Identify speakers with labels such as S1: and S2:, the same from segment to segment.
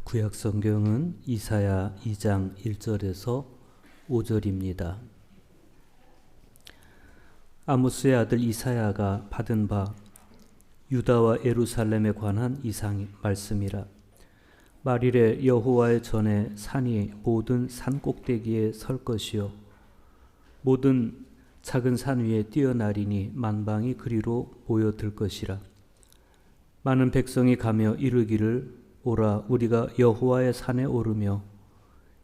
S1: 구약 성경은 이사야 2장 1절에서 5절입니다. 아모스의 아들 이사야가 받은 바 유다와 예루살렘에 관한 이상 말씀이라. 말일에 여호와의 전에 산이 모든 산 꼭대기에 설 것이요 모든 작은 산 위에 뛰어나리니 만방이 그리로 모여들 것이라. 많은 백성이 가며 이르기를 오라 우리가 여호와의 산에 오르며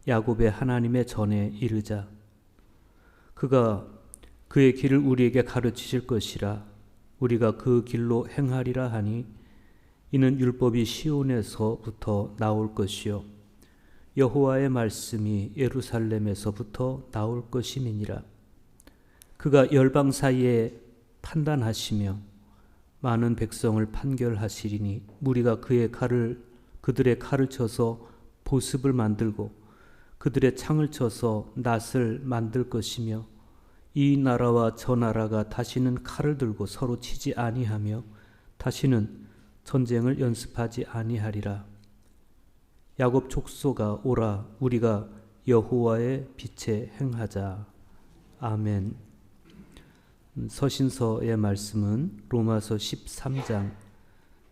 S1: 야곱의 하나님의 전에 이르자. 그가 그의 길을 우리에게 가르치실 것이라. 우리가 그 길로 행하리라 하니 이는 율법이 시온에서부터 나올 것이요 여호와의 말씀이 예루살렘에서부터 나올 것임이니라. 그가 열방 사이에 판단하시며 많은 백성을 판결하시리니 무리가 그들의 칼을 쳐서 보습을 만들고 그들의 창을 쳐서 낫을 만들 것이며 이 나라와 저 나라가 다시는 칼을 들고 서로 치지 아니하며 다시는 전쟁을 연습하지 아니하리라. 야곱 족속아 오라 우리가 여호와의 빛에 행하자. 아멘. 서신서의 말씀은 로마서 13장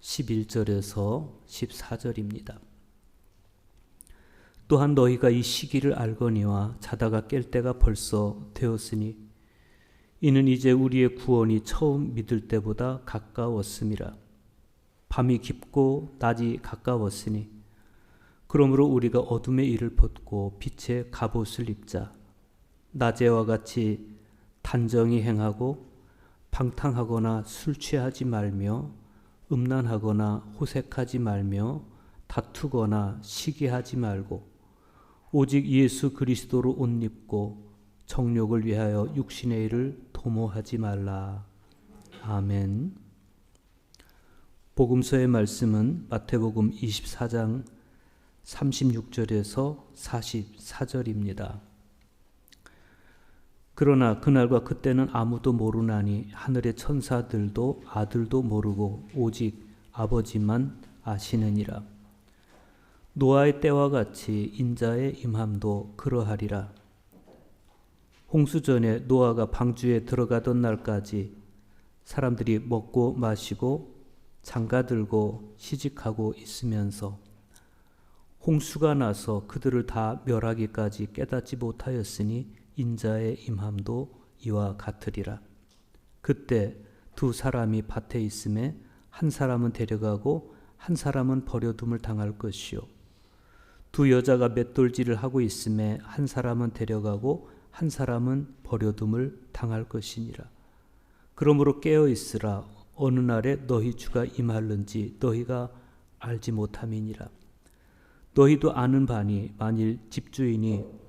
S1: 11절에서 14절입니다. 또한 너희가 이 시기를 알거니와 자다가 깰 때가 벌써 되었으니 이는 이제 우리의 구원이 처음 믿을 때보다 가까웠음이라. 밤이 깊고 낮이 가까웠으니 그러므로 우리가 어둠의 일을 벗고 빛의 갑옷을 입자. 낮에와 같이 단정히 행하고 방탕하거나 술 취하지 말며 음란하거나 호색하지 말며 다투거나 시기하지 말고 오직 예수 그리스도로 옷 입고 정욕을 위하여 육신의 일을 도모하지 말라. 아멘. 복음서의 말씀은 마태복음 24장 36절에서 44절입니다. 그러나 그날과 그때는 아무도 모르나니 하늘의 천사들도 아들도 모르고 오직 아버지만 아시느니라. 노아의 때와 같이 인자의 임함도 그러하리라. 홍수 전에 노아가 방주에 들어가던 날까지 사람들이 먹고 마시고 장가들고 시집하고 있으면서 홍수가 나서 그들을 다 멸하기까지 깨닫지 못하였으니 인자의 임함도 이와 같으리라. 그때 두 사람이 밭에 있음에 한 사람은 데려가고 한 사람은 버려둠을 당할 것이요 두 여자가 맷돌질을 하고 있음에 한 사람은 데려가고 한 사람은 버려둠을 당할 것이니라. 그러므로 깨어 있으라. 어느 날에 너희 주가 임할는지 너희가 알지 못함이니라. 너희도 아는 바니 만일 집주인이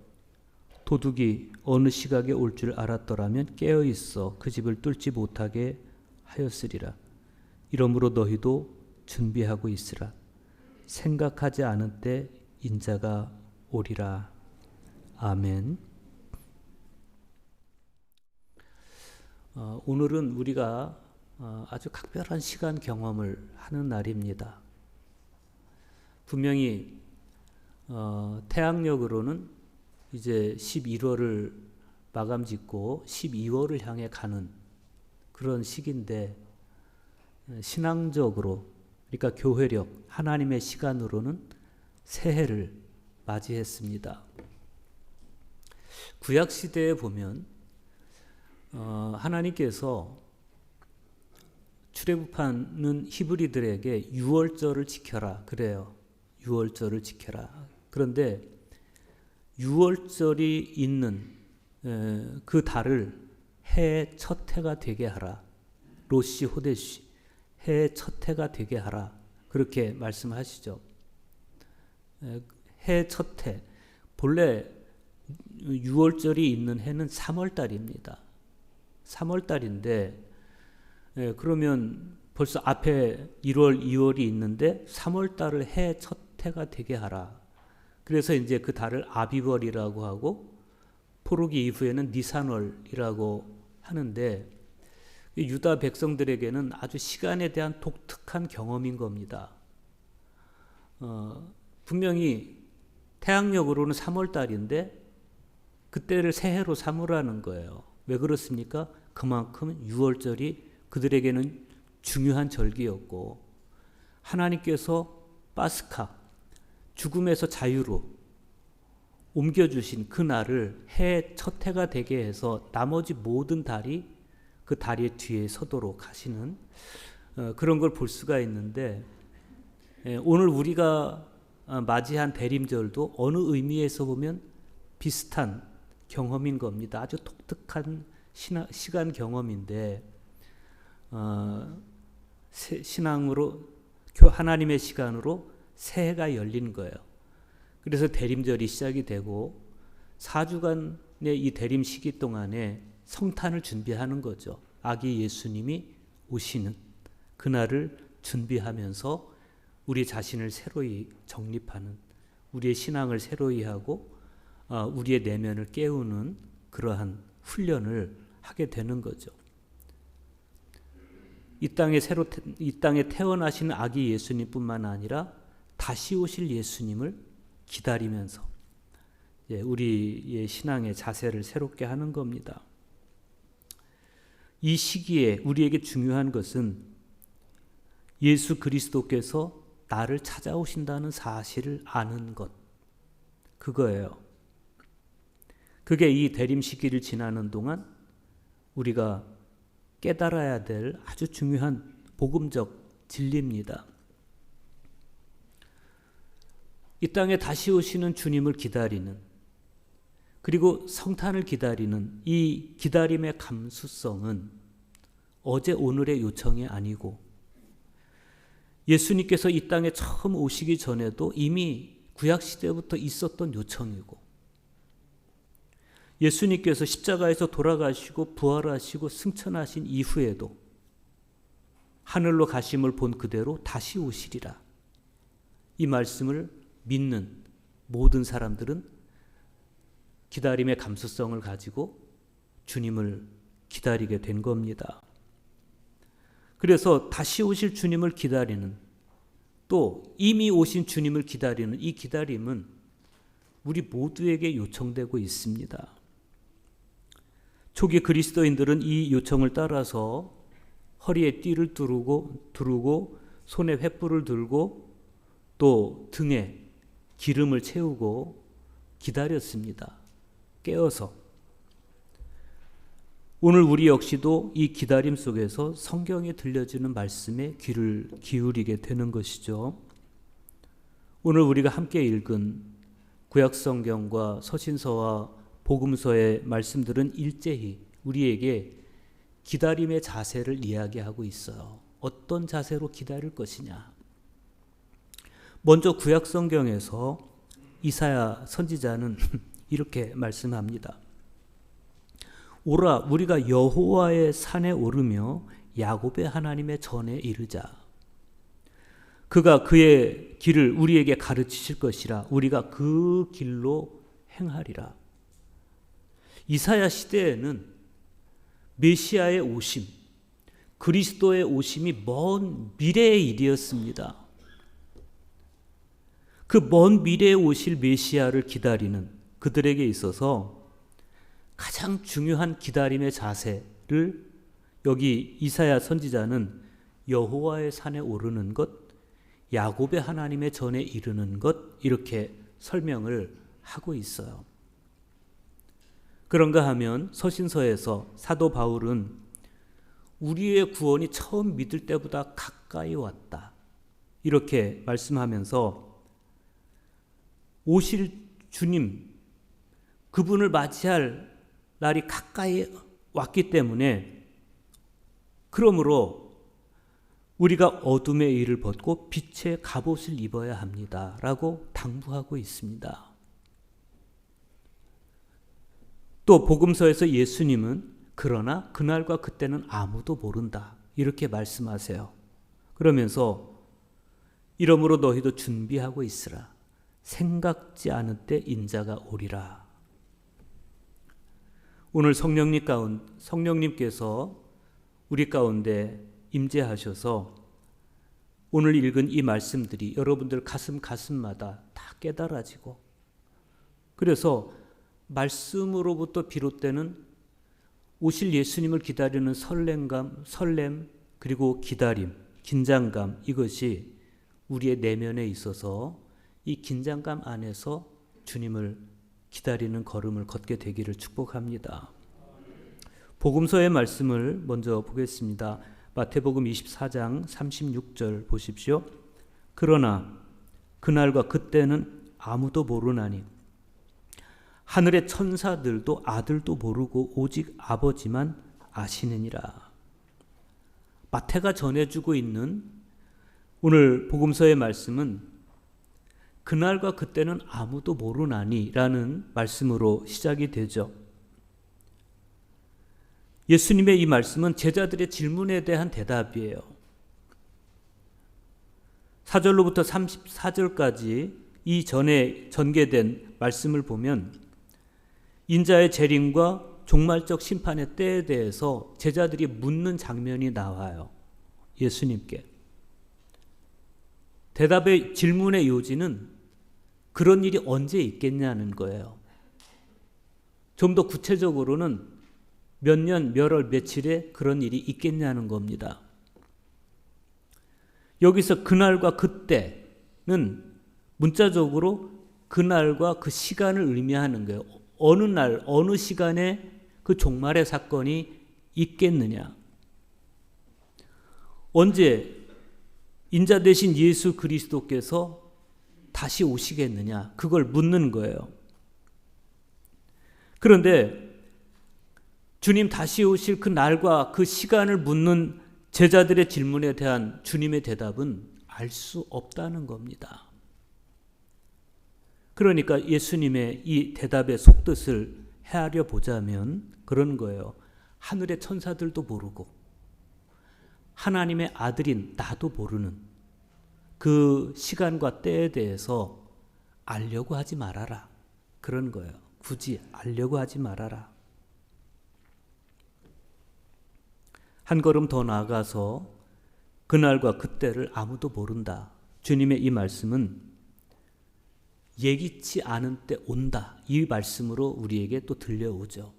S1: 도둑이 어느 시각에 올 줄 알았더라면 깨어 있어 그 집을 뚫지 못하게 하였으리라. 이러므로 너희도 준비하고 있으라. 생각하지 않은 때 인자가 오리라. 아멘. 오늘은 우리가 아주 각별한 시간 경험을 하는 날입니다. 분명히 태양력으로는 이제 11월을 마감 짓고 12월을 향해 가는 그런 시기인데 신앙적으로 그러니까 교회력 하나님의 시간으로는 새해를 맞이했습니다. 구약 시대에 보면 하나님께서 출애굽하는 히브리들에게 유월절을 지켜라 그래요. 유월절을 지켜라. 그런데 유월절이 있는 그 달을 해의 첫 해가 되게 하라. 로시 호데시 해의 첫 해가 되게 하라. 그렇게 말씀하시죠. 해의 첫 해. 본래 유월절이 있는 해는 3월달입니다. 3월달인데 그러면 벌써 앞에 1월, 2월이 있는데 3월달을 해의 첫 해가 되게 하라. 그래서 이제 그 달을 아비월이라고 하고 포르기 이후에는 니산월이라고 하는데 유다 백성들에게는 아주 시간에 대한 독특한 경험인 겁니다. 분명히 태양력으로는 3월 달인데 그때를 새해로 삼으라는 거예요. 왜 그렇습니까? 그만큼 6월절이 그들에게는 중요한 절기였고 하나님께서 파스카, 죽음에서 자유로 옮겨주신 그 날을 해 첫 해가 되게 해서 나머지 모든 달이 그 다리의 뒤에 서도록 하시는 그런 걸 볼 수가 있는데 오늘 우리가 맞이한 대림절도 어느 의미에서 보면 비슷한 경험인 겁니다. 아주 독특한 시간 경험인데 신앙으로 하나님의 시간으로 새해가 열린 거예요. 그래서 대림절이 시작이 되고 4주간의 이 대림 시기 동안에 성탄을 준비하는 거죠. 아기 예수님이 오시는 그날을 준비하면서 우리 자신을 새로이 정립하는, 우리의 신앙을 새로이 하고 우리의 내면을 깨우는 그러한 훈련을 하게 되는 거죠. 이 땅에 태어나신 아기 예수님뿐만 아니라 다시 오실 예수님을 기다리면서 우리의 신앙의 자세를 새롭게 하는 겁니다. 이 시기에 우리에게 중요한 것은 예수 그리스도께서 나를 찾아오신다는 사실을 아는 것, 그거예요. 그게 이 대림 시기를 지나는 동안 우리가 깨달아야 될 아주 중요한 복음적 진리입니다. 이 땅에 다시 오시는 주님을 기다리는, 그리고 성탄을 기다리는 이 기다림의 감수성은 어제 오늘의 요청이 아니고 예수님께서 이 땅에 처음 오시기 전에도 이미 구약시대부터 있었던 요청이고 예수님께서 십자가에서 돌아가시고 부활하시고 승천하신 이후에도 하늘로 가심을 본 그대로 다시 오시리라. 이 말씀을 믿는 모든 사람들은 기다림의 감수성을 가지고 주님을 기다리게 된 겁니다. 그래서 다시 오실 주님을 기다리는, 또 이미 오신 주님을 기다리는 이 기다림은 우리 모두에게 요청되고 있습니다. 초기 그리스도인들은 이 요청을 따라서 허리에 띠를 두르고 손에 횃불을 들고 또 등에 기름을 채우고 기다렸습니다. 깨어서. 오늘 우리 역시도 이 기다림 속에서 성경에 들려주는 말씀에 귀를 기울이게 되는 것이죠. 오늘 우리가 함께 읽은 구약성경과 서신서와 복음서의 말씀들은 일제히 우리에게 기다림의 자세를 이야기하고 있어요. 어떤 자세로 기다릴 것이냐. 먼저 구약성경에서 이사야 선지자는 이렇게 말씀합니다. 오라, 우리가 여호와의 산에 오르며 야곱의 하나님의 전에 이르자. 그가 그의 길을 우리에게 가르치실 것이라. 우리가 그 길로 행하리라. 이사야 시대에는 메시아의 오심, 그리스도의 오심이 먼 미래의 일이었습니다. 그 먼 미래에 오실 메시아를 기다리는 그들에게 있어서 가장 중요한 기다림의 자세를 여기 이사야 선지자는 여호와의 산에 오르는 것, 야곱의 하나님의 전에 이르는 것, 이렇게 설명을 하고 있어요. 그런가 하면 서신서에서 사도 바울은 우리의 구원이 처음 믿을 때보다 가까이 왔다, 이렇게 말씀하면서 오실 주님, 그분을 맞이할 날이 가까이 왔기 때문에 그러므로 우리가 어둠의 일을 벗고 빛의 갑옷을 입어야 합니다 라고 당부하고 있습니다. 또 복음서에서 예수님은 그러나 그날과 그때는 아무도 모른다 이렇게 말씀하세요. 그러면서 이러므로 너희도 준비하고 있으라. 생각지 않을 때 인자가 오리라. 오늘 성령님께서 우리 가운데 임재하셔서 오늘 읽은 이 말씀들이 여러분들 가슴마다 다 깨달아지고, 그래서 말씀으로부터 비롯되는 오실 예수님을 기다리는 설렘, 그리고 기다림, 긴장감, 이것이 우리의 내면에 있어서 이 긴장감 안에서 주님을 기다리는 걸음을 걷게 되기를 축복합니다. 복음서의 말씀을 먼저 보겠습니다. 마태복음 24장 36절 보십시오. 그러나 그날과 그때는 아무도 모르나니 하늘의 천사들도 아들도 모르고 오직 아버지만 아시느니라. 마태가 전해주고 있는 오늘 복음서의 말씀은 그날과 그때는 아무도 모르나니 라는 말씀으로 시작이 되죠. 예수님의 이 말씀은 제자들의 질문에 대한 대답이에요. 4절로부터 34절까지 이 전에 전개된 말씀을 보면 인자의 재림과 종말적 심판의 때에 대해서 제자들이 묻는 장면이 나와요. 예수님께. 대답의 질문의 요지는 그런 일이 언제 있겠냐는 거예요. 좀 더 구체적으로는 몇 년, 몇 월, 며칠에 그런 일이 있겠냐는 겁니다. 여기서 그날과 그때는 문자적으로 그날과 그 시간을 의미하는 거예요. 어느 날, 어느 시간에 그 종말의 사건이 있겠느냐. 언제 인자 되신 예수 그리스도께서 다시 오시겠느냐. 그걸 묻는 거예요. 그런데 주님 다시 오실 그 날과 그 시간을 묻는 제자들의 질문에 대한 주님의 대답은 알 수 없다는 겁니다. 그러니까 예수님의 이 대답의 속뜻을 헤아려 보자면 그런 거예요. 하늘의 천사들도 모르고 하나님의 아들인 나도 모르는 그 시간과 때에 대해서 알려고 하지 말아라. 그런 거예요. 굳이 알려고 하지 말아라. 한 걸음 더 나아가서 그날과 그때를 아무도 모른다. 주님의 이 말씀은 예기치 않은 때 온다. 이 말씀으로 우리에게 또 들려오죠.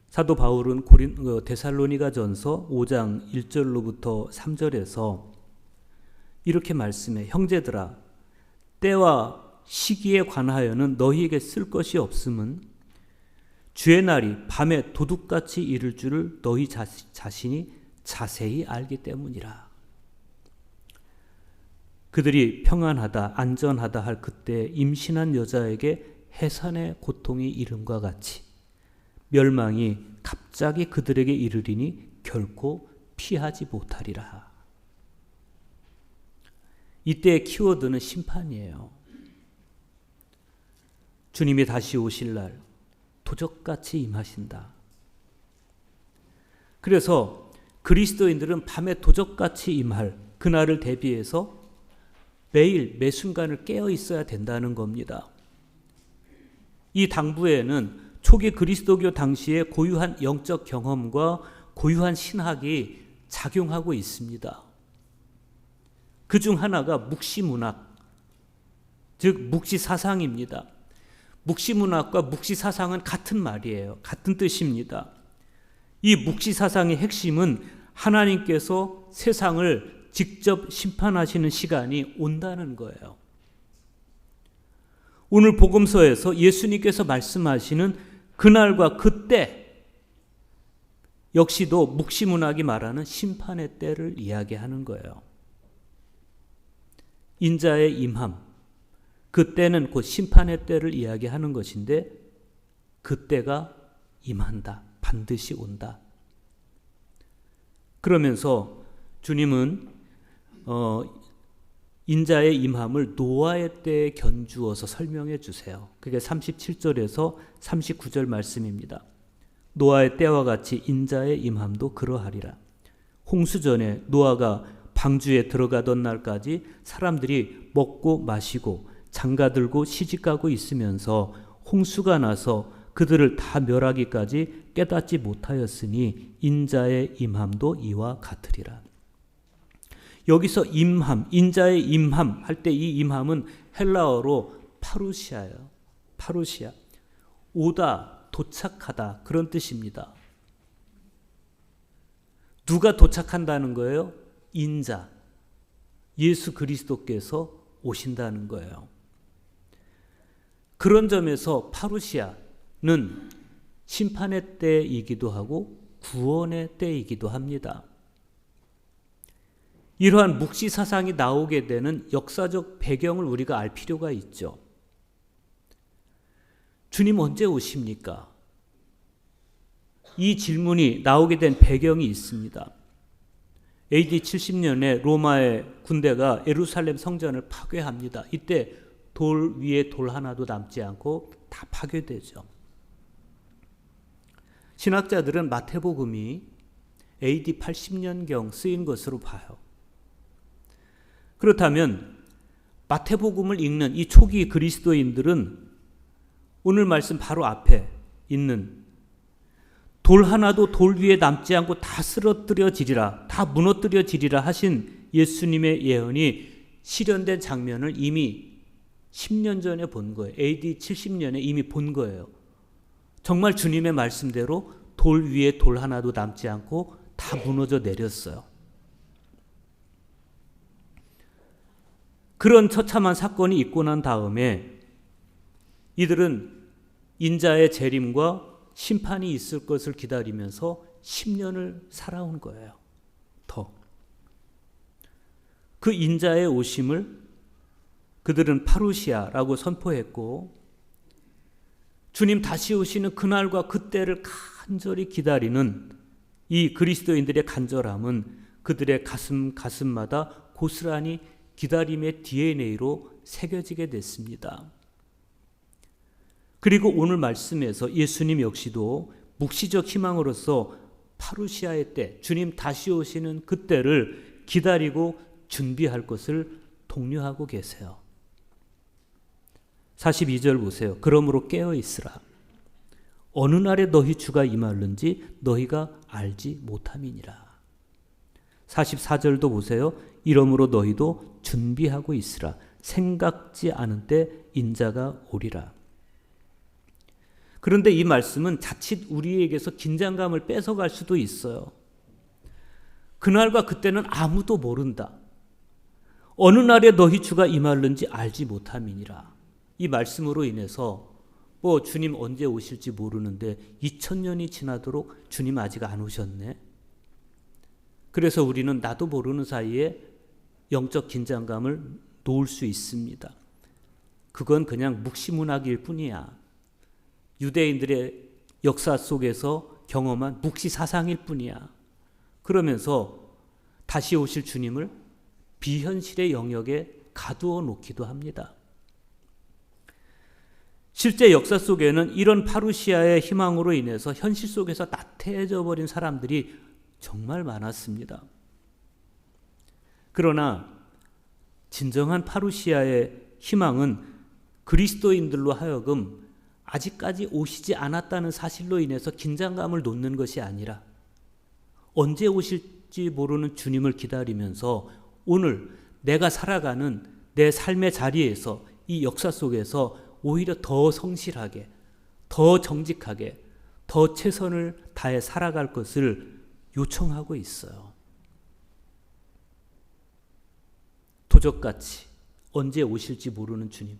S1: 사도 바울은 데살로니가전서 5장 1절로부터 3절에서 이렇게 말씀해. 형제들아, 때와 시기에 관하여는 너희에게 쓸 것이 없음은 주의 날이 밤에 도둑같이 이를 줄을 너희 자신이 자세히 알기 때문이라. 그들이 평안하다 안전하다 할 그때 임신한 여자에게 해산의 고통이 이름과 같이 멸망이 갑자기 그들에게 이르리니 결코 피하지 못하리라. 이때의 키워드는 심판이에요. 주님이 다시 오실 날 도적같이 임하신다. 그래서 그리스도인들은 밤에 도적같이 임할 그날을 대비해서 매일 매 순간을 깨어 있어야 된다는 겁니다. 이 당부에는 초기 그리스도교 당시의 고유한 영적 경험과 고유한 신학이 작용하고 있습니다. 그 중 하나가 묵시문학, 즉 묵시사상입니다. 묵시문학과 묵시사상은 같은 말이에요. 같은 뜻입니다. 이 묵시사상의 핵심은 하나님께서 세상을 직접 심판하시는 시간이 온다는 거예요. 오늘 복음서에서 예수님께서 말씀하시는 그날과 그때 역시도 묵시문학이 말하는 심판의 때를 이야기하는 거예요. 인자의 임함, 그때는 곧 심판의 때를 이야기하는 것인데 그때가 임한다. 반드시 온다. 그러면서 주님은 인자의 임함을 노아의 때에 견주어서 설명해 주세요. 그게 37절에서 39절 말씀입니다. 노아의 때와 같이 인자의 임함도 그러하리라. 홍수전에 노아가 방주에 들어가던 날까지 사람들이 먹고 마시고 장가들고 시집가고 있으면서 홍수가 나서 그들을 다 멸하기까지 깨닫지 못하였으니 인자의 임함도 이와 같으리라. 여기서 임함, 인자의 임함 할 때 이 임함은 헬라어로 파루시아예요. 파루시아. 오다, 도착하다 그런 뜻입니다. 누가 도착한다는 거예요? 인자, 예수 그리스도께서 오신다는 거예요. 그런 점에서 파루시아는 심판의 때이기도 하고 구원의 때이기도 합니다. 이러한 묵시 사상이 나오게 되는 역사적 배경을 우리가 알 필요가 있죠. 주님 언제 오십니까? 이 질문이 나오게 된 배경이 있습니다. AD 70년에 로마의 군대가 예루살렘 성전을 파괴합니다. 이때 돌 위에 돌 하나도 남지 않고 다 파괴되죠. 신학자들은 마태복음이 AD 80년경 쓰인 것으로 봐요. 그렇다면 마태복음을 읽는 이 초기 그리스도인들은 오늘 말씀 바로 앞에 있는 돌 하나도 돌 위에 남지 않고 다 쓰러뜨려지리라, 다 무너뜨려지리라 하신 예수님의 예언이 실현된 장면을 이미 10년 전에 본 거예요. AD 70년에 이미 본 거예요. 정말 주님의 말씀대로 돌 위에 돌 하나도 남지 않고 다 무너져 내렸어요. 그런 처참한 사건이 있고 난 다음에 이들은 인자의 재림과 심판이 있을 것을 기다리면서 10년을 살아온 거예요. 더. 그 인자의 오심을 그들은 파루시아라고 선포했고 주님 다시 오시는 그날과 그때를 간절히 기다리는 이 그리스도인들의 간절함은 그들의 가슴마다 고스란히 기다림의 DNA로 새겨지게 됐습니다. 그리고 오늘 말씀에서 예수님 역시도 묵시적 희망으로서 파루시아의 때, 주님 다시 오시는 그때를 기다리고 준비할 것을 독려하고 계세요. 42절 보세요. 그러므로 깨어 있으라. 어느 날에 너희 주가 임할는지 너희가 알지 못함이니라. 44절도 보세요. 이러므로 너희도 준비하고 있으라. 생각지 않은 때 인자가 오리라. 그런데 이 말씀은 자칫 우리에게서 긴장감을 뺏어갈 수도 있어요. 그날과 그때는 아무도 모른다. 어느 날에 너희 주가 임할는지 알지 못함이니라. 이 말씀으로 인해서 주님 언제 오실지 모르는데 2000년이 지나도록 주님 아직 안 오셨네. 그래서 우리는 나도 모르는 사이에 영적 긴장감을 놓을 수 있습니다. 그건 그냥 묵시문학일 뿐이야. 유대인들의 역사 속에서 경험한 묵시 사상일 뿐이야. 그러면서 다시 오실 주님을 비현실의 영역에 가두어 놓기도 합니다. 실제 역사 속에는 이런 파루시아의 희망으로 인해서 현실 속에서 나태해져 버린 사람들이 정말 많았습니다. 그러나 진정한 파루시아의 희망은 그리스도인들로 하여금 아직까지 오시지 않았다는 사실로 인해서 긴장감을 놓는 것이 아니라 언제 오실지 모르는 주님을 기다리면서 오늘 내가 살아가는 내 삶의 자리에서 이 역사 속에서 오히려 더 성실하게, 더 정직하게, 더 최선을 다해 살아갈 것을 요청하고 있어요. 도적같이 언제 오실지 모르는 주님.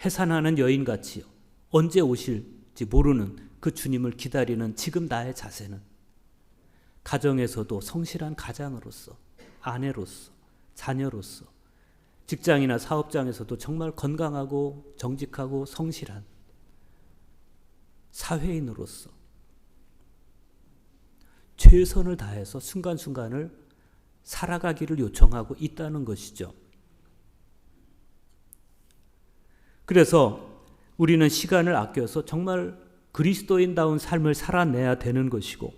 S1: 해산하는 여인같이 언제 오실지 모르는 그 주님을 기다리는 지금 나의 자세는 가정에서도 성실한 가장으로서, 아내로서, 자녀로서, 직장이나 사업장에서도 정말 건강하고 정직하고 성실한 사회인으로서 최선을 다해서 순간순간을 살아가기를 요청하고 있다는 것이죠. 그래서 우리는 시간을 아껴서 정말 그리스도인다운 삶을 살아내야 되는 것이고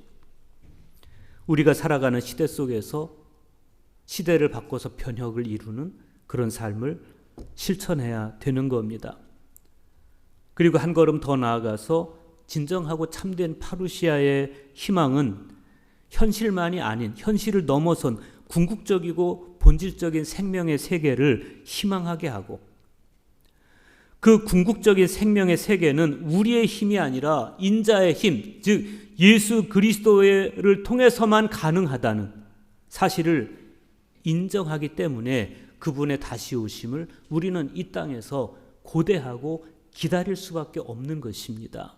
S1: 우리가 살아가는 시대 속에서 시대를 바꿔서 변혁을 이루는 그런 삶을 실천해야 되는 겁니다. 그리고 한 걸음 더 나아가서 진정하고 참된 파루시아의 희망은 현실만이 아닌 현실을 넘어선 궁극적이고 본질적인 생명의 세계를 희망하게 하고, 그 궁극적인 생명의 세계는 우리의 힘이 아니라 인자의 힘, 즉 예수 그리스도를 통해서만 가능하다는 사실을 인정하기 때문에 그분의 다시 오심을 우리는 이 땅에서 고대하고 기다릴 수밖에 없는 것입니다.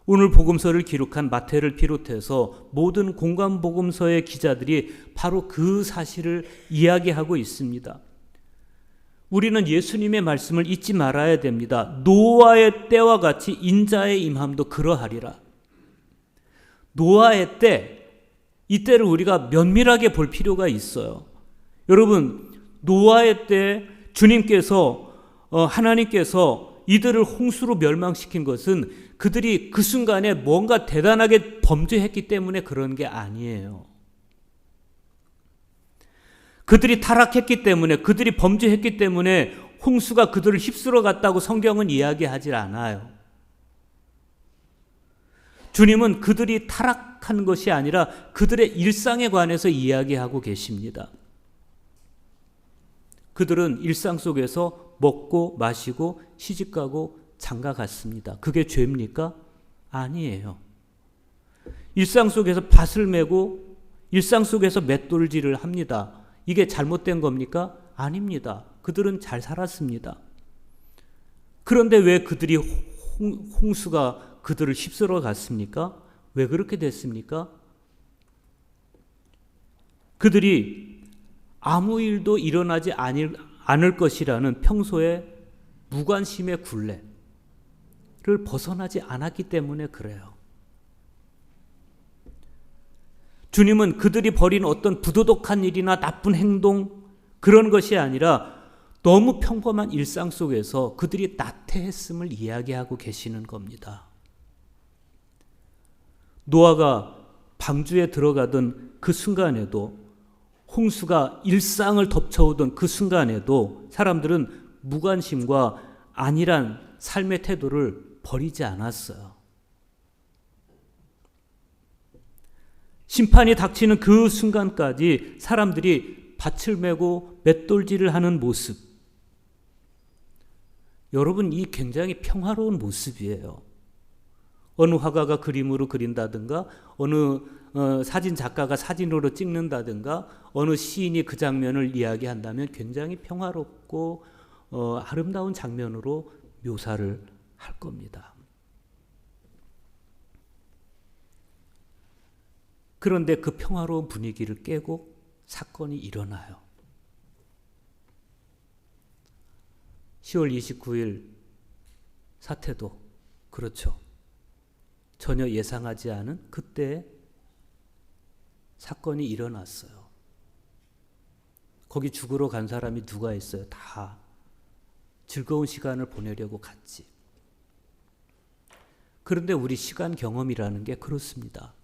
S1: 오늘 복음서를 기록한 마태를 비롯해서 모든 공간 복음서의 기자들이 바로 그 사실을 이야기하고 있습니다. 우리는 예수님의 말씀을 잊지 말아야 됩니다. 노아의 때와 같이 인자의 임함도 그러하리라. 노아의 때, 이 때를 우리가 면밀하게 볼 필요가 있어요. 여러분, 노아의 때 하나님께서 이들을 홍수로 멸망시킨 것은 그들이 그 순간에 뭔가 대단하게 범죄했기 때문에 그런 게 아니에요. 그들이 타락했기 때문에, 그들이 범죄했기 때문에 홍수가 그들을 휩쓸어 갔다고 성경은 이야기하지 않아요. 주님은 그들이 타락한 것이 아니라 그들의 일상에 관해서 이야기하고 계십니다. 그들은 일상 속에서 먹고 마시고 시집가고 장가갔습니다. 그게 죄입니까? 아니에요. 일상 속에서 밭을 메고 일상 속에서 맷돌질을 합니다. 이게 잘못된 겁니까? 아닙니다. 그들은 잘 살았습니다. 그런데 왜 그들이 홍수가 그들을 휩쓸어 갔습니까? 왜 그렇게 됐습니까? 그들이 아무 일도 일어나지 않을 것이라는 평소의 무관심의 굴레를 벗어나지 않았기 때문에 그래요. 주님은 그들이 벌인 어떤 부도덕한 일이나 나쁜 행동, 그런 것이 아니라 너무 평범한 일상 속에서 그들이 나태했음을 이야기하고 계시는 겁니다. 노아가 방주에 들어가던 그 순간에도, 홍수가 일상을 덮쳐오던 그 순간에도 사람들은 무관심과 안일한 삶의 태도를 버리지 않았어요. 심판이 닥치는 그 순간까지 사람들이 밭을 메고 맷돌질을 하는 모습, 여러분, 이 굉장히 평화로운 모습이에요. 어느 화가가 그림으로 그린다든가, 어느 사진 작가가 사진으로 찍는다든가, 어느 시인이 그 장면을 이야기한다면 굉장히 평화롭고 아름다운 장면으로 묘사를 할 겁니다. 그런데 그 평화로운 분위기를 깨고 사건이 일어나요. 10월 29일 사태도 그렇죠. 전혀 예상하지 않은 그때 사건이 일어났어요. 거기 죽으러 간 사람이 누가 있어요? 다 즐거운 시간을 보내려고 갔지. 그런데 우리 시간 경험이라는 게 그렇습니다.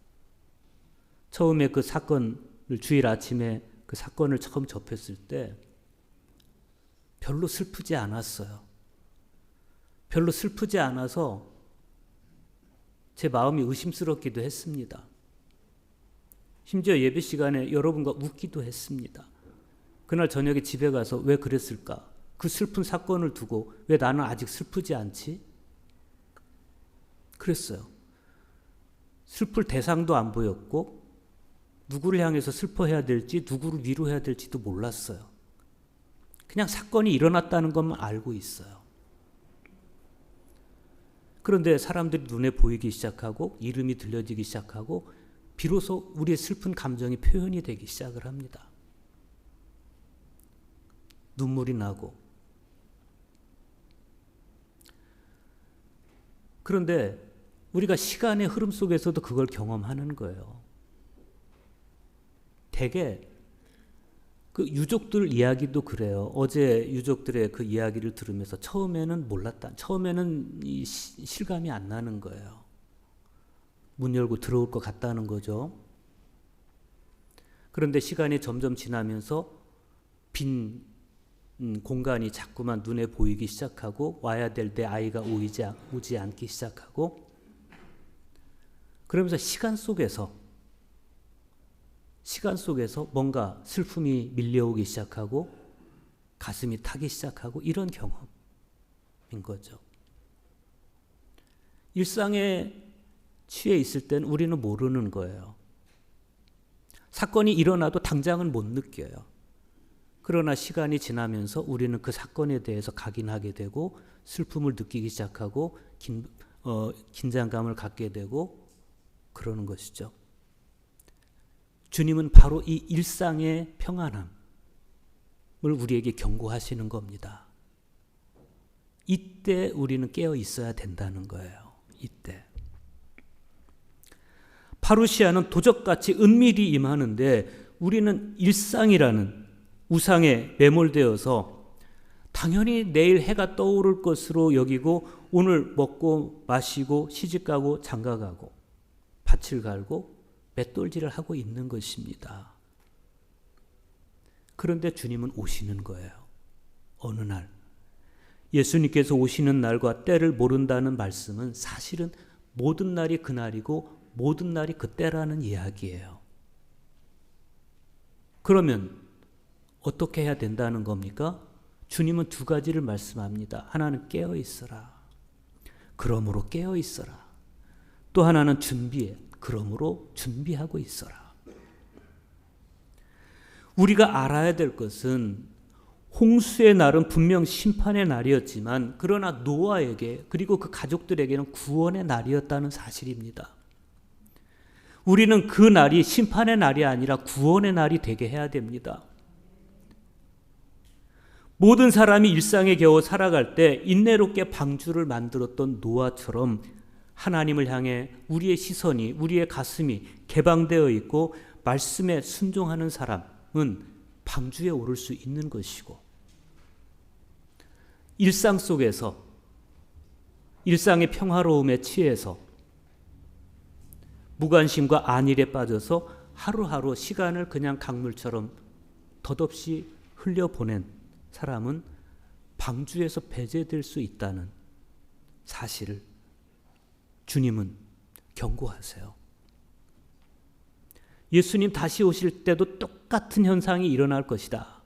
S1: 처음에 그 사건을, 주일 아침에 그 사건을 처음 접했을 때 별로 슬프지 않았어요. 별로 슬프지 않아서 제 마음이 의심스럽기도 했습니다. 심지어 예배 시간에 여러분과 웃기도 했습니다. 그날 저녁에 집에 가서 왜 그랬을까? 그 슬픈 사건을 두고 왜 나는 아직 슬프지 않지? 그랬어요. 슬플 대상도 안 보였고 누구를 향해서 슬퍼해야 될지 누구를 위로해야 될지도 몰랐어요. 그냥 사건이 일어났다는 것만 알고 있어요. 그런데 사람들이 눈에 보이기 시작하고 이름이 들려지기 시작하고 비로소 우리의 슬픈 감정이 표현이 되기 시작을 합니다. 눈물이 나고. 그런데 우리가 시간의 흐름 속에서도 그걸 경험하는 거예요. 대개 그 유족들 이야기도 그래요. 어제 유족들의 그 이야기를 들으면서 처음에는 몰랐다. 처음에는 이 실감이 안 나는 거예요. 문 열고 들어올 것 같다는 거죠. 그런데 시간이 점점 지나면서 빈 공간이 자꾸만 눈에 보이기 시작하고 와야 될 때 아이가 오지 않기 시작하고 그러면서 시간 속에서 뭔가 슬픔이 밀려오기 시작하고 가슴이 타기 시작하고 이런 경험인 거죠. 일상에 취해 있을 땐 우리는 모르는 거예요. 사건이 일어나도 당장은 못 느껴요. 그러나 시간이 지나면서 우리는 그 사건에 대해서 각인하게 되고 슬픔을 느끼기 시작하고 긴장감을 갖게 되고 그러는 것이죠. 주님은 바로 이 일상의 평안함을 우리에게 경고하시는 겁니다. 이때 우리는 깨어 있어야 된다는 거예요. 이때. 파루시아는 도적같이 은밀히 임하는데 우리는 일상이라는 우상에 매몰되어서 당연히 내일 해가 떠오를 것으로 여기고 오늘 먹고 마시고 시집가고 장가가고 밭을 갈고 맷돌질을 하고 있는 것입니다. 그런데 주님은 오시는 거예요. 어느 날. 예수님께서 오시는 날과 때를 모른다는 말씀은 사실은 모든 날이 그날이고 모든 날이 그때라는 이야기예요. 그러면 어떻게 해야 된다는 겁니까? 주님은 두 가지를 말씀합니다. 하나는 깨어 있어라. 그러므로 깨어 있어라. 또 하나는 준비해. 그러므로 준비하고 있어라. 우리가 알아야 될 것은 홍수의 날은 분명 심판의 날이었지만 그러나 노아에게 그리고 그 가족들에게는 구원의 날이었다는 사실입니다. 우리는 그 날이 심판의 날이 아니라 구원의 날이 되게 해야 됩니다. 모든 사람이 일상에 겨우 살아갈 때 인내롭게 방주를 만들었던 노아처럼 하나님을 향해 우리의 시선이, 우리의 가슴이 개방되어 있고 말씀에 순종하는 사람은 방주에 오를 수 있는 것이고, 일상 속에서 일상의 평화로움에 취해서 무관심과 안일에 빠져서 하루하루 시간을 그냥 강물처럼 덧없이 흘려보낸 사람은 방주에서 배제될 수 있다는 사실을 주님은 경고하세요. 예수님 다시 오실 때도 똑같은 현상이 일어날 것이다.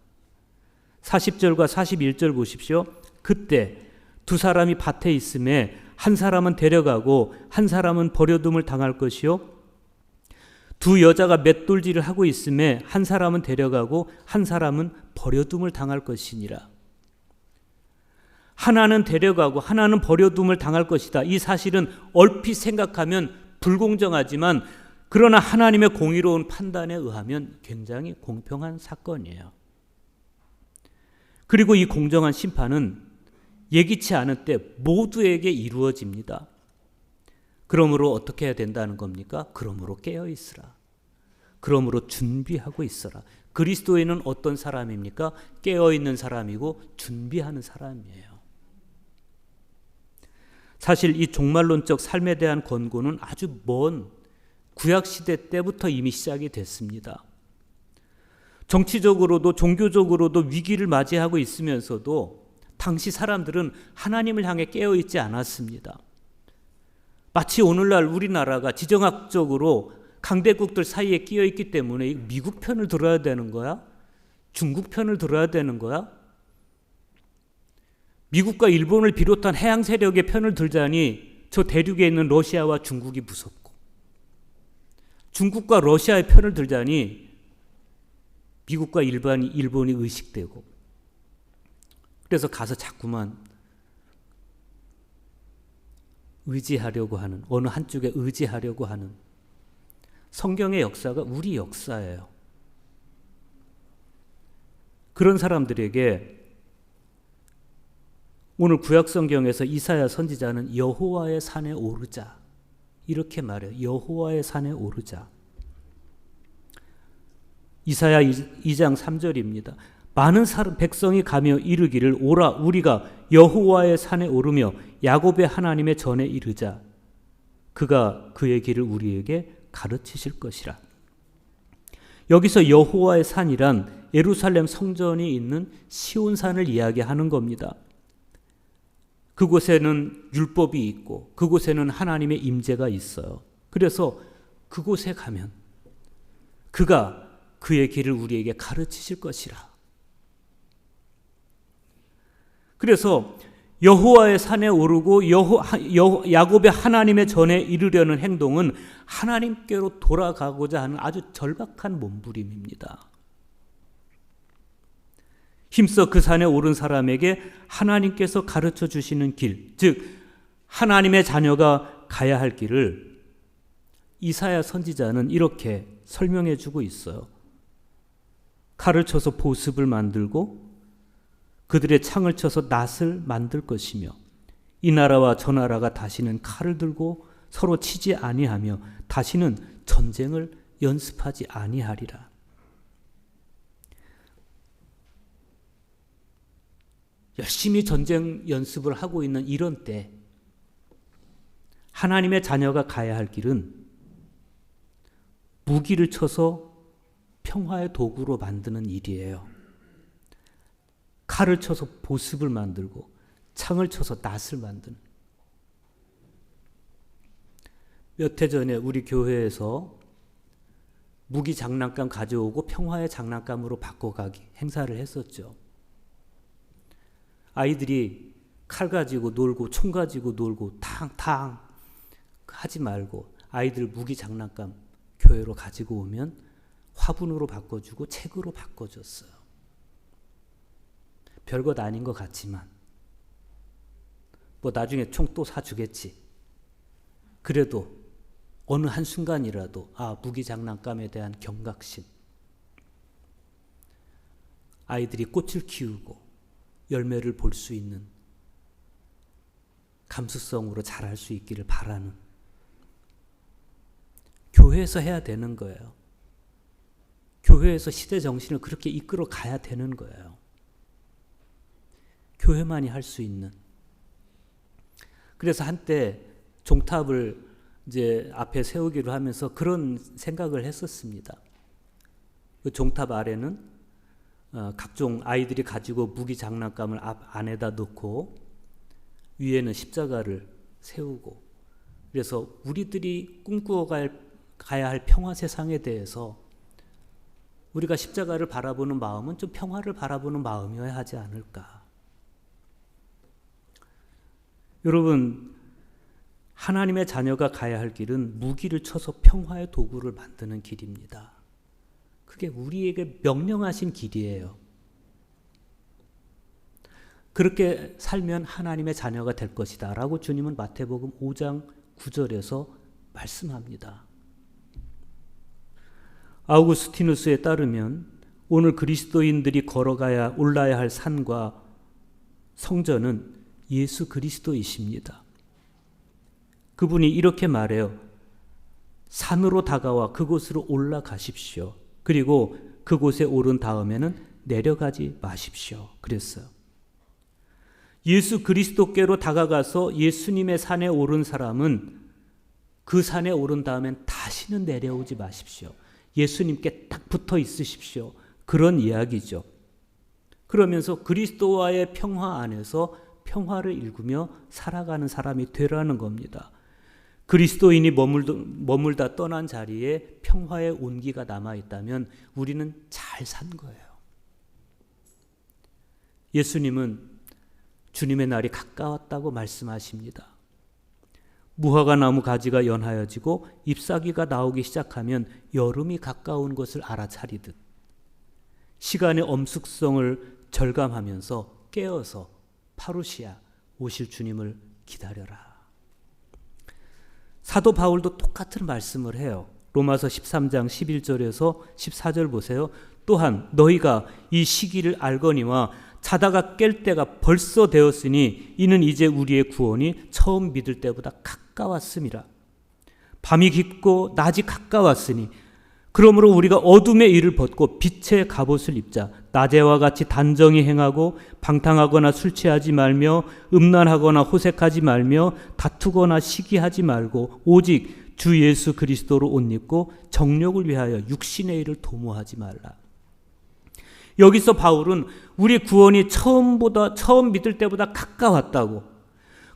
S1: 40절과 41절 보십시오. 그때 두 사람이 밭에 있음에 한 사람은 데려가고 한 사람은 버려둠을 당할 것이요, 두 여자가 맷돌질을 하고 있음에 한 사람은 데려가고 한 사람은 버려둠을 당할 것이니라. 하나는 데려가고 하나는 버려둠을 당할 것이다. 이 사실은 얼핏 생각하면 불공정하지만 그러나 하나님의 공의로운 판단에 의하면 굉장히 공평한 사건이에요. 그리고 이 공정한 심판은 예기치 않은 때 모두에게 이루어집니다. 그러므로 어떻게 해야 된다는 겁니까? 그러므로 깨어 있으라. 그러므로 준비하고 있어라. 그리스도인은 어떤 사람입니까? 깨어 있는 사람이고 준비하는 사람이에요. 사실 이 종말론적 삶에 대한 권고는 아주 먼 구약시대 때부터 이미 시작이 됐습니다. 정치적으로도 종교적으로도 위기를 맞이하고 있으면서도 당시 사람들은 하나님을 향해 깨어있지 않았습니다. 마치 오늘날 우리나라가 지정학적으로 강대국들 사이에 끼어있기 때문에 미국 편을 들어야 되는 거야? 중국 편을 들어야 되는 거야? 미국과 일본을 비롯한 해양 세력의 편을 들자니 저 대륙에 있는 러시아와 중국이 무섭고, 중국과 러시아의 편을 들자니 미국과 일본이 의식되고, 그래서 가서 자꾸만 의지하려고 하는, 어느 한쪽에 의지하려고 하는 성경의 역사가 우리 역사예요. 그런 사람들에게 오늘 구약성경에서 이사야 선지자는 여호와의 산에 오르자 이렇게 말해요. 여호와의 산에 오르자. 이사야 2장 3절입니다. 많은 백성이 가며 이르기를 오라 우리가 여호와의 산에 오르며 야곱의 하나님의 전에 이르자. 그가 그의 길을 우리에게 가르치실 것이라. 여기서 여호와의 산이란 예루살렘 성전이 있는 시온산을 이야기하는 겁니다. 그곳에는 율법이 있고 그곳에는 하나님의 임재가 있어요. 그래서 그곳에 가면 그가 그의 길을 우리에게 가르치실 것이라. 그래서 여호와의 산에 오르고 야곱의 하나님의 전에 이르려는 행동은 하나님께로 돌아가고자 하는 아주 절박한 몸부림입니다. 힘써 그 산에 오른 사람에게 하나님께서 가르쳐 주시는 길, 즉 하나님의 자녀가 가야 할 길을 이사야 선지자는 이렇게 설명해 주고 있어요. 칼을 쳐서 보습을 만들고 그들의 창을 쳐서 낫을 만들 것이며 이 나라와 저 나라가 다시는 칼을 들고 서로 치지 아니하며 다시는 전쟁을 연습하지 아니하리라. 열심히 전쟁 연습을 하고 있는 이런 때 하나님의 자녀가 가야 할 길은 무기를 쳐서 평화의 도구로 만드는 일이에요. 칼을 쳐서 보습을 만들고 창을 쳐서 낫을 만드는. 몇 해 전에 우리 교회에서 무기 장난감 가져오고 평화의 장난감으로 바꿔가기 행사를 했었죠. 아이들이 칼 가지고 놀고 총 가지고 놀고 탕탕 하지 말고 아이들 무기 장난감 교회로 가지고 오면 화분으로 바꿔주고 책으로 바꿔줬어요. 별것 아닌 것 같지만 뭐 나중에 총 또 사주겠지. 그래도 어느 한순간이라도 무기 장난감에 대한 경각심, 아이들이 꽃을 키우고 열매를 볼 수 있는 감수성으로 자랄 수 있기를 바라는, 교회에서 해야 되는 거예요. 교회에서 시대 정신을 그렇게 이끌어 가야 되는 거예요. 교회만이 할 수 있는. 그래서 한때 종탑을 이제 앞에 세우기로 하면서 그런 생각을 했었습니다. 그 종탑 아래는 각종 아이들이 가지고 무기 장난감을 안에다 넣고 위에는 십자가를 세우고, 그래서 우리들이 꿈꾸어 가야 할 평화 세상에 대해서 우리가 십자가를 바라보는 마음은 좀 평화를 바라보는 마음이어야 하지 않을까. 여러분, 하나님의 자녀가 가야 할 길은 무기를 쳐서 평화의 도구를 만드는 길입니다. 그게 우리에게 명령하신 길이에요. 그렇게 살면 하나님의 자녀가 될 것이다 라고 주님은 마태복음 5장 9절에서 말씀합니다. 아우구스티누스에 따르면 오늘 그리스도인들이 올라야 할 산과 성전은 예수 그리스도이십니다. 그분이 이렇게 말해요. 산으로 다가와 그곳으로 올라가십시오. 그리고 그곳에 오른 다음에는 내려가지 마십시오. 그랬어요. 예수 그리스도께로 다가가서 예수님의 산에 오른 사람은 그 산에 오른 다음엔 다시는 내려오지 마십시오. 예수님께 딱 붙어 있으십시오. 그런 이야기죠. 그러면서 그리스도와의 평화 안에서 평화를 일구며 살아가는 사람이 되라는 겁니다. 그리스도인이 머물다 떠난 자리에 평화의 온기가 남아있다면 우리는 잘 산 거예요. 예수님은 주님의 날이 가까웠다고 말씀하십니다. 무화과 나무 가지가 연하여지고 잎사귀가 나오기 시작하면 여름이 가까운 것을 알아차리듯 시간의 엄숙성을 절감하면서 깨어서 파루시아 오실 주님을 기다려라. 사도 바울도 똑같은 말씀을 해요. 로마서 13장 11절에서 14절 보세요. 또한 너희가 이 시기를 알거니와 자다가 깰 때가 벌써 되었으니 이는 이제 우리의 구원이 처음 믿을 때보다 가까웠음이라. 밤이 깊고 낮이 가까웠으니 그러므로 우리가 어둠의 일을 벗고 빛의 갑옷을 입자. 낮에와 같이 단정히 행하고 방탕하거나 술 취하지 말며 음란하거나 호색하지 말며 다투거나 시기하지 말고 오직 주 예수 그리스도로 옷 입고 정욕을 위하여 육신의 일을 도모하지 말라. 여기서 바울은 우리 구원이 처음 믿을 때보다 가까웠다고,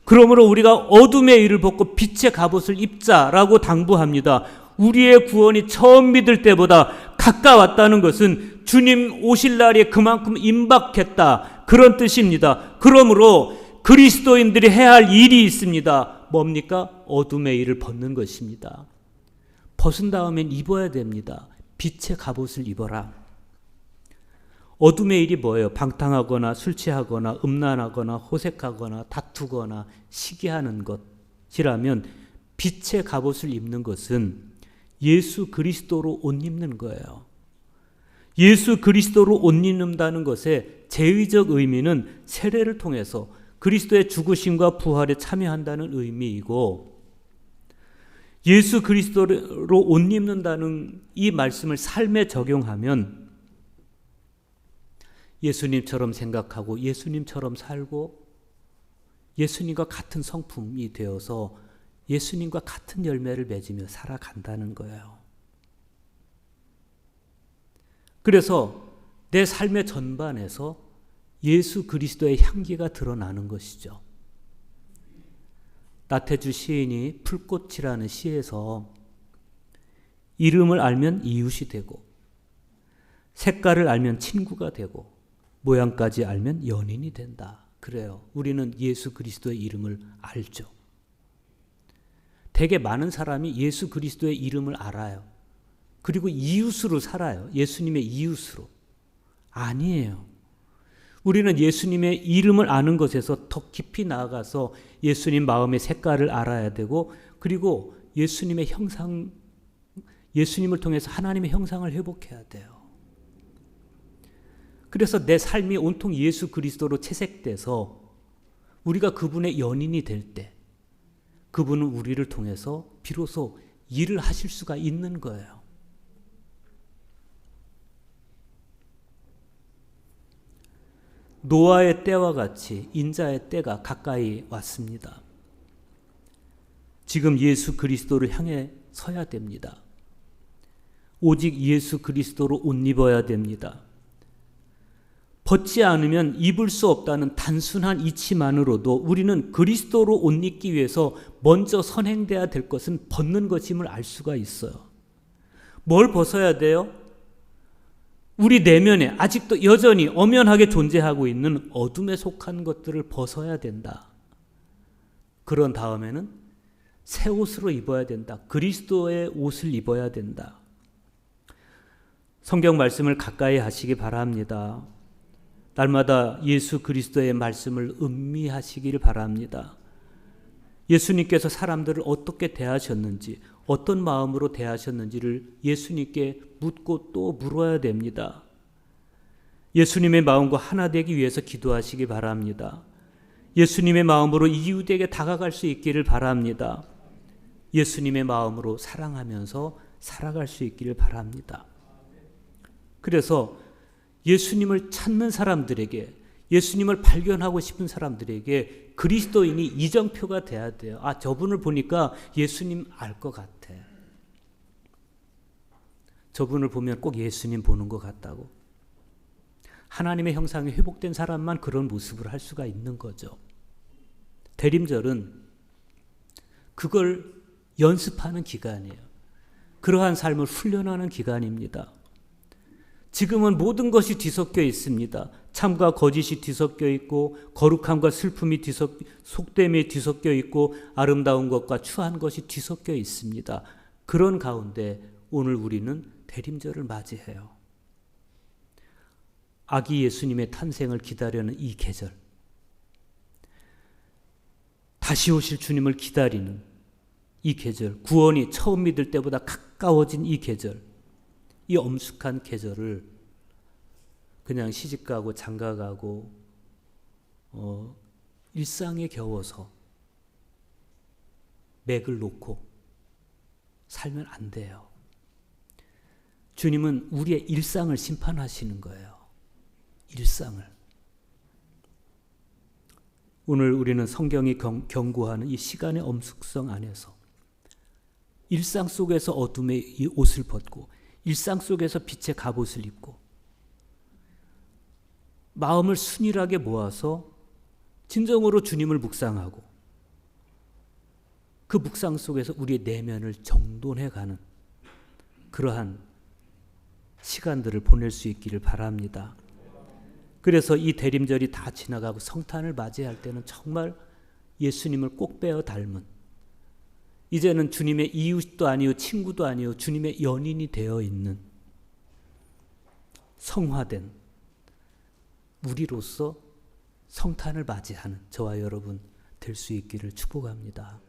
S1: 그러므로 우리가 어둠의 일을 벗고 빛의 갑옷을 입자라고 당부합니다. 우리의 구원이 처음 믿을 때보다 가까웠다는 것은 주님 오실 날이 그만큼 임박했다, 그런 뜻입니다. 그러므로 그리스도인들이 해야 할 일이 있습니다. 뭡니까? 어둠의 일을 벗는 것입니다. 벗은 다음엔 입어야 됩니다. 빛의 갑옷을 입어라. 어둠의 일이 뭐예요? 방탕하거나 술 취하거나 음란하거나 호색하거나 다투거나 시기하는 것이라면, 빛의 갑옷을 입는 것은 예수 그리스도로 옷 입는 거예요. 예수 그리스도로 옷 입는다는 것의 제의적 의미는 세례를 통해서 그리스도의 죽으심과 부활에 참여한다는 의미이고, 예수 그리스도로 옷 입는다는 이 말씀을 삶에 적용하면 예수님처럼 생각하고 예수님처럼 살고 예수님과 같은 성품이 되어서 예수님과 같은 열매를 맺으며 살아간다는 거예요. 그래서 내 삶의 전반에서 예수 그리스도의 향기가 드러나는 것이죠. 나태주 시인이 풀꽃이라는 시에서 이름을 알면 이웃이 되고, 색깔을 알면 친구가 되고, 모양까지 알면 연인이 된다. 그래요. 우리는 예수 그리스도의 이름을 알죠. 되게 많은 사람이 예수 그리스도의 이름을 알아요. 그리고 이웃으로 살아요. 예수님의 이웃으로. 아니에요. 우리는 예수님의 이름을 아는 것에서 더 깊이 나아가서 예수님 마음의 색깔을 알아야 되고, 그리고 예수님의 형상, 예수님을 통해서 하나님의 형상을 회복해야 돼요. 그래서 내 삶이 온통 예수 그리스도로 채색돼서 우리가 그분의 연인이 될 때, 그분은 우리를 통해서 비로소 일을 하실 수가 있는 거예요. 노아의 때와 같이 인자의 때가 가까이 왔습니다. 지금 예수 그리스도를 향해 서야 됩니다. 오직 예수 그리스도로 옷 입어야 됩니다. 벗지 않으면 입을 수 없다는 단순한 이치만으로도 우리는 그리스도로 옷 입기 위해서 먼저 선행돼야 될 것은 벗는 것임을 알 수가 있어요. 뭘 벗어야 돼요? 우리 내면에 아직도 여전히 엄연하게 존재하고 있는 어둠에 속한 것들을 벗어야 된다. 그런 다음에는 새 옷으로 입어야 된다. 그리스도의 옷을 입어야 된다. 성경 말씀을 가까이 하시기 바랍니다. 날마다 예수 그리스도의 말씀을 음미하시길 바랍니다. 예수님께서 사람들을 어떻게 대하셨는지, 어떤 마음으로 대하셨는지를 예수님께 묻고 또 물어야 됩니다. 예수님의 마음과 하나 되기 위해서 기도하시기 바랍니다. 예수님의 마음으로 이웃에게 다가갈 수 있기를 바랍니다. 예수님의 마음으로 사랑하면서 살아갈 수 있기를 바랍니다. 그래서 예수님을 찾는 사람들에게, 예수님을 발견하고 싶은 사람들에게 그리스도인이 이정표가 돼야 돼요. 아, 저분을 보니까 예수님 알 것 같아. 저분을 보면 꼭 예수님 보는 것 같다고. 하나님의 형상이 회복된 사람만 그런 모습을 할 수가 있는 거죠. 대림절은 그걸 연습하는 기간이에요. 그러한 삶을 훈련하는 기간입니다. 지금은 모든 것이 뒤섞여 있습니다. 참과 거짓이 뒤섞여 있고, 거룩함과 슬픔이 속됨이 뒤섞여 있고, 아름다운 것과 추한 것이 뒤섞여 있습니다. 그런 가운데 오늘 우리는 대림절을 맞이해요. 아기 예수님의 탄생을 기다리는 이 계절, 다시 오실 주님을 기다리는 이 계절, 구원이 처음 믿을 때보다 가까워진 이 계절, 이 엄숙한 계절을 그냥 시집가고 장가가고 일상에 겨워서 맥을 놓고 살면 안 돼요. 주님은 우리의 일상을 심판하시는 거예요. 일상을. 오늘 우리는 성경이 경고하는 이 시간의 엄숙성 안에서 일상 속에서 어둠의 이 옷을 벗고, 일상 속에서 빛의 갑옷을 입고, 마음을 순일하게 모아서 진정으로 주님을 묵상하고 그 묵상 속에서 우리의 내면을 정돈해가는 그러한 시간들을 보낼 수 있기를 바랍니다. 그래서 이 대림절이 다 지나가고 성탄을 맞이할 때는 정말 예수님을 꼭 빼어 닮은, 이제는 주님의 이웃도 아니요 친구도 아니요 주님의 연인이 되어 있는 성화된 우리로서 성탄을 맞이하는 저와 여러분 될 수 있기를 축복합니다.